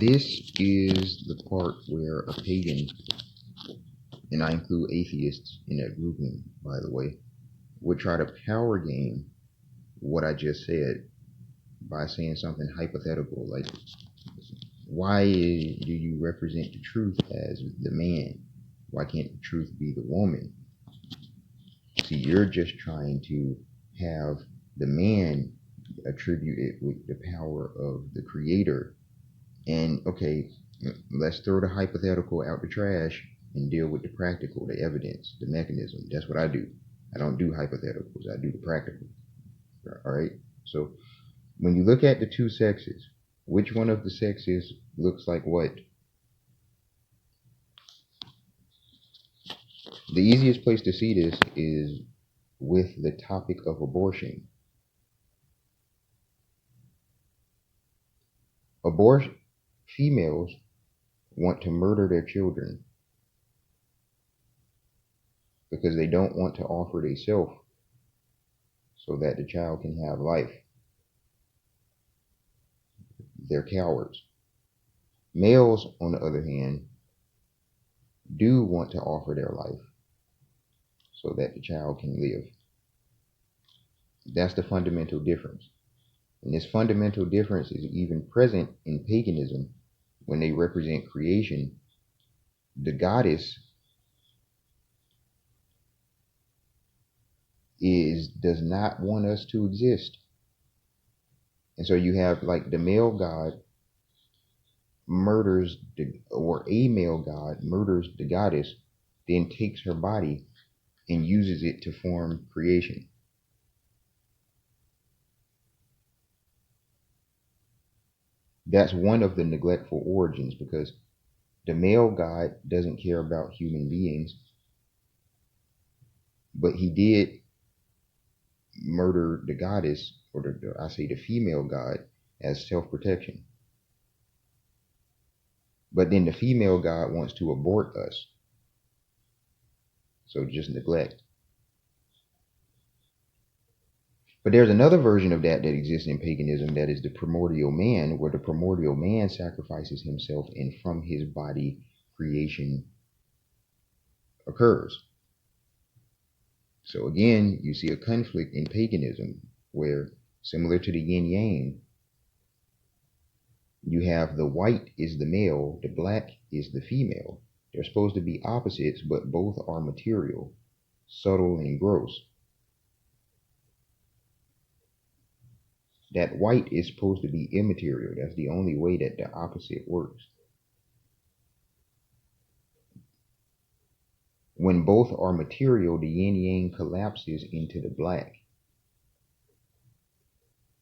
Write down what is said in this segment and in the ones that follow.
This is the part where a pagan, and I include atheists in that grouping, by the way, would try to power game what I just said by saying something hypothetical like, why do you represent the truth as the man? Why can't the truth be the woman? See, you're just trying to have the man attributed with the power of the creator. And okay, let's throw the hypothetical out the trash and deal with the practical, the evidence, the mechanism. That's what I do. I don't do hypotheticals, I do the practical. All right? So when you look at the two sexes, which one of the sexes looks like what? The easiest place to see this is with the topic of abortion. Females want to murder their children because they don't want to offer themselves so that the child can have life. They're cowards. Males, on the other hand, do want to offer their life so that the child can live. That's the fundamental difference. And this fundamental difference is even present in paganism when they represent creation. The goddess does not want us to exist. And so you have like the male god murders a male god murders the goddess, then takes her body and uses it to form creation. That's one of the neglectful origins, because the male god doesn't care about human beings, but he did murder the goddess, or the female god, as self-protection. But then the female god wants to abort us. So just neglect. But there's another version of that exists in paganism, that is the primordial man, where the primordial man sacrifices himself and from his body creation occurs. So again, you see a conflict in paganism where, similar to the yin-yang, you have the white is the male, the black is the female. They're supposed to be opposites, but both are material, subtle and gross. That white is supposed to be immaterial. That's the only way that the opposite works. When both are material, the yin-yang collapses into the black,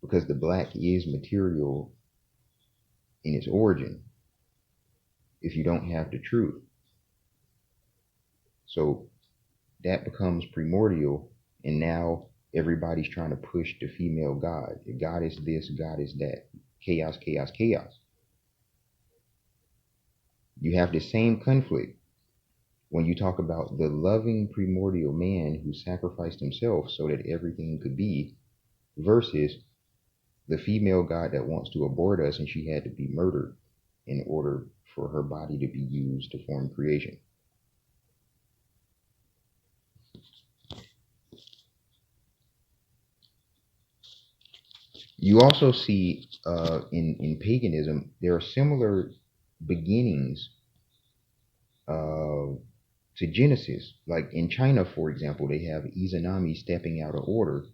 because the black is material in its origin if you don't have the truth. So that becomes primordial, and now everybody's trying to push the female god. The god is this, god is that. Chaos, chaos, chaos. You have the same conflict when you talk about the loving primordial man who sacrificed himself so that everything could be, versus the female god that wants to abort us, and she had to be murdered in order for her body to be used to form creation. You also see in paganism, there are similar beginnings to Genesis. Like in China, for example, they have Izanami stepping out of order,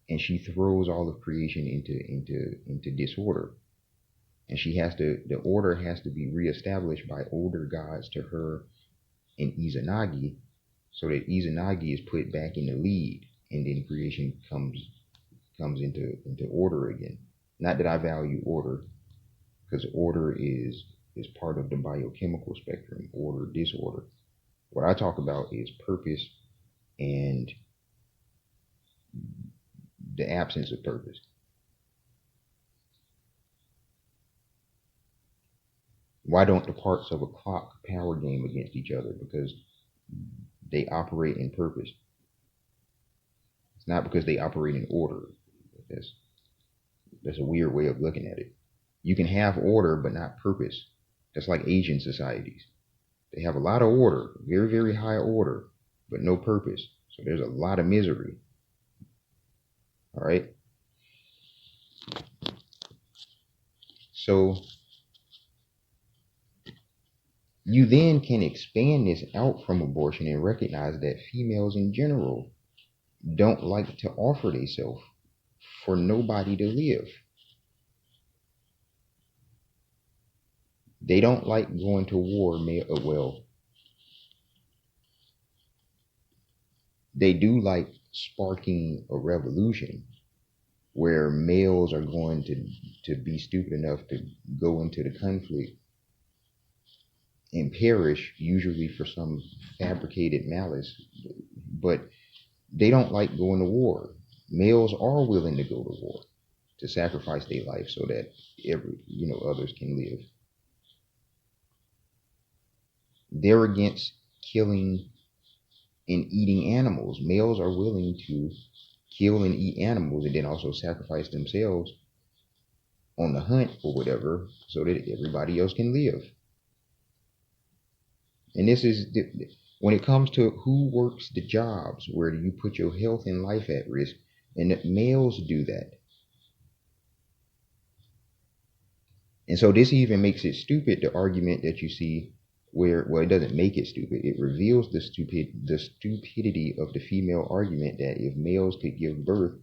and she throws all of creation into disorder. And the order has to be reestablished by older gods to her in Izanagi, so that Izanagi is put back in the lead, and then creation comes into order again. Not that I value order, because order is part of the biochemical spectrum, order, disorder. What I talk about is purpose and the absence of purpose. Why don't the parts of a clock power game against each other? Because they operate in purpose. It's not because they operate in order. That's a weird way of looking at it. You can have order, but not purpose. That's like Asian societies. They have a lot of order, very, very high order, but no purpose. So there's a lot of misery. All right. So you then can expand this out from abortion and recognize that females in general don't like to offer themselves for nobody to live. They don't like going to war. Well, they do like sparking a revolution where males are going to be stupid enough to go into the conflict and perish, usually for some fabricated malice. But they don't like going to war. Males are willing to go to war, to sacrifice their life so that others can live. They're against killing and eating animals. Males are willing to kill and eat animals and then also sacrifice themselves on the hunt or whatever so that everybody else can live. And this is when it comes to who works the jobs, where do you put your health and life at risk? And that males do that. And so this even makes it stupid, the argument that you see where, well, it doesn't make it stupid. It reveals the stupidity of the female argument that if males could give birth,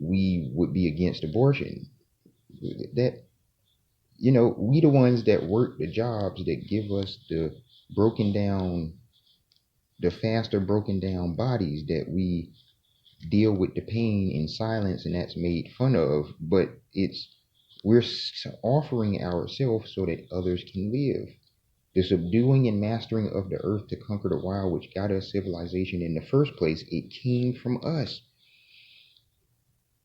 we would be against abortion. That, we the ones that work the jobs that give us the faster broken down bodies, that we deal with the pain in silence, and that's made fun of, but we're offering ourselves so that others can live. The subduing and mastering of the earth to conquer the wild, which got us civilization in the first place, it came from us.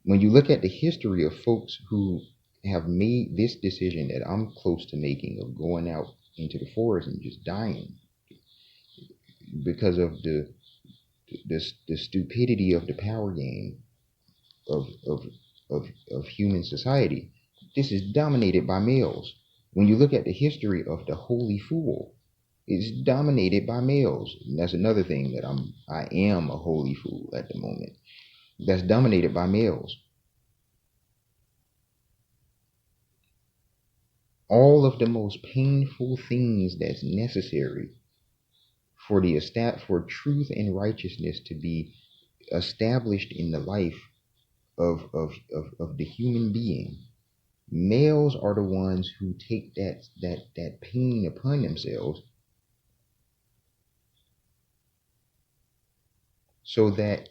When you look at the history of folks who have made this decision that I'm close to making, of going out into the forest and just dying because of the stupidity of the power game of human society, this is dominated by males. When you look at the history of the holy fool, it's dominated by males. And that's another thing, that I am a holy fool at the moment. That's dominated by males. All of the most painful things that's necessary for truth and righteousness to be established in the life of the human being, males are the ones who take that pain upon themselves so that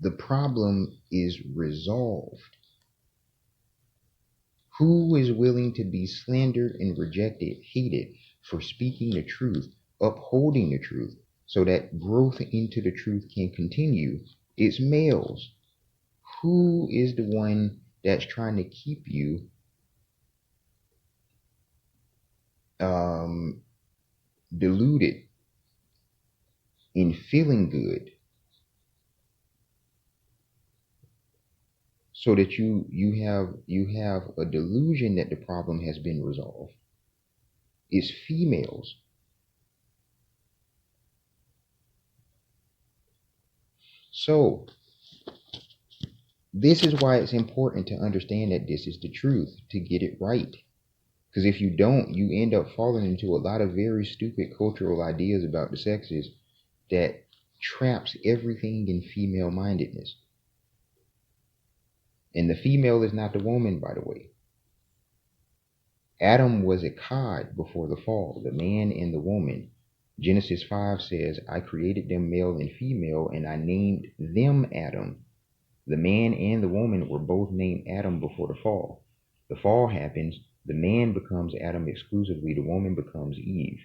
the problem is resolved. Who is willing to be slandered and rejected, hated for speaking the truth, upholding the truth, so that growth into the truth can continue? It's males. Who is the one that's trying to keep you deluded in feeling good, so that you have a delusion that the problem has been resolved? It's females. So this is why it's important to understand that this is the truth, to get it right. Because if you don't, you end up falling into a lot of very stupid cultural ideas about the sexes that traps everything in female-mindedness. And the female is not the woman, by the way. Adam was a cod before the fall, the man and the woman. Genesis 5 says, I created them male and female, and I named them Adam. The man and the woman were both named Adam before the fall. The fall happens, the man becomes Adam exclusively, the woman becomes Eve.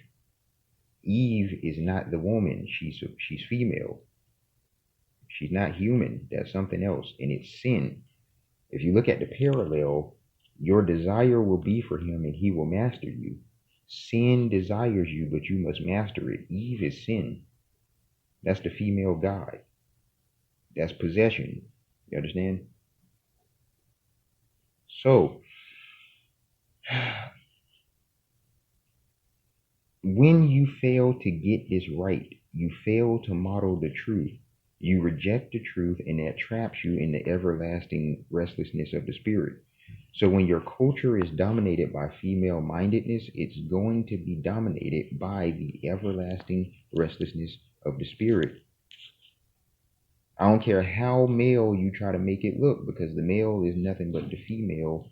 Eve is not the woman, she's female. She's not human, that's something else, and it's sin. If you look at the parallel, your desire will be for him and he will master you. Sin desires you, but you must master it. Eve is sin. That's the female god. That's possession. You understand? So, when you fail to get this right, you fail to model the truth. You reject the truth, and that traps you in the everlasting restlessness of the spirit. So when your culture is dominated by female-mindedness, it's going to be dominated by the everlasting restlessness of the spirit. I don't care how male you try to make it look, because the male is nothing but the female,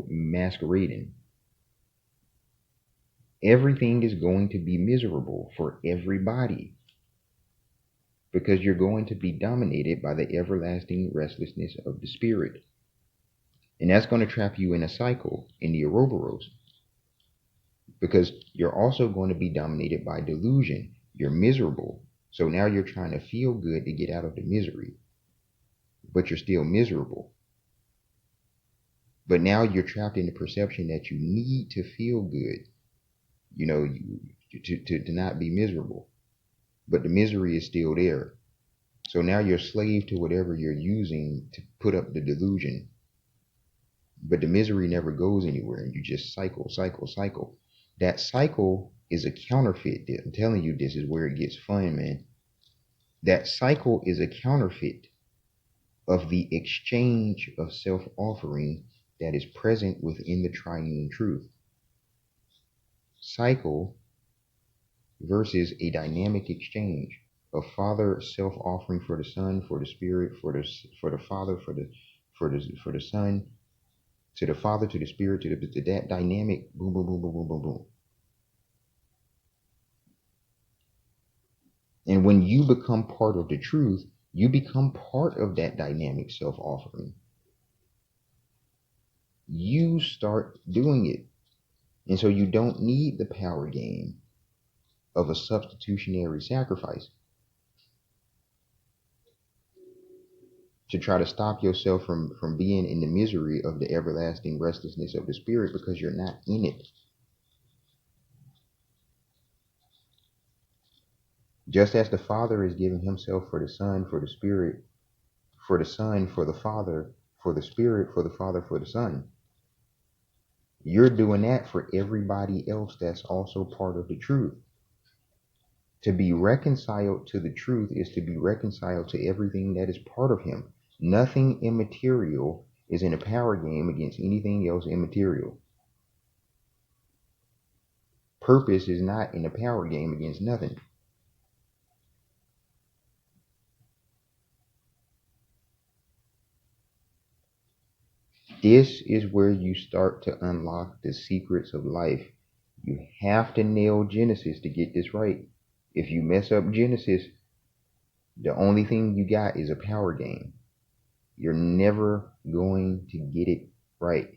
masquerading. Everything is going to be miserable for everybody, because you're going to be dominated by the everlasting restlessness of the spirit. And that's going to trap you in a cycle, in the oroborous, because you're also going to be dominated by delusion. You're miserable. So now you're trying to feel good to get out of the misery, but you're still miserable. But now you're trapped in the perception that you need to feel good, to not be miserable. But the misery is still there. So now you're slave to whatever you're using to put up the delusion. But the misery never goes anywhere, and you just cycle, cycle, cycle. That cycle is a counterfeit. I'm telling you, this is where it gets fun, man. That cycle is a counterfeit of the exchange of self-offering that is present within the triune truth. Cycle versus a dynamic exchange of Father self-offering for the Son, for the Spirit, for the Father, for the Son, to the Father, to the Spirit, to that dynamic, boom, boom, boom, boom, boom, boom, boom. And when you become part of the truth, you become part of that dynamic self-offering. You start doing it. And so you don't need the power game of a substitutionary sacrifice to try to stop yourself from being in the misery of the everlasting restlessness of the spirit, because you're not in it. Just as the Father is giving himself for the Son, for the Spirit, for the Son, for the Father, for the Spirit, for the Father, for the Son. You're doing that for everybody else that's also part of the truth. To be reconciled to the truth is to be reconciled to everything that is part of him. Nothing immaterial is in a power game against anything else immaterial. Purpose is not in a power game against nothing. This is where you start to unlock the secrets of life. You have to nail Genesis to get this right. If you mess up Genesis, the only thing you got is a power game. You're never going to get it right.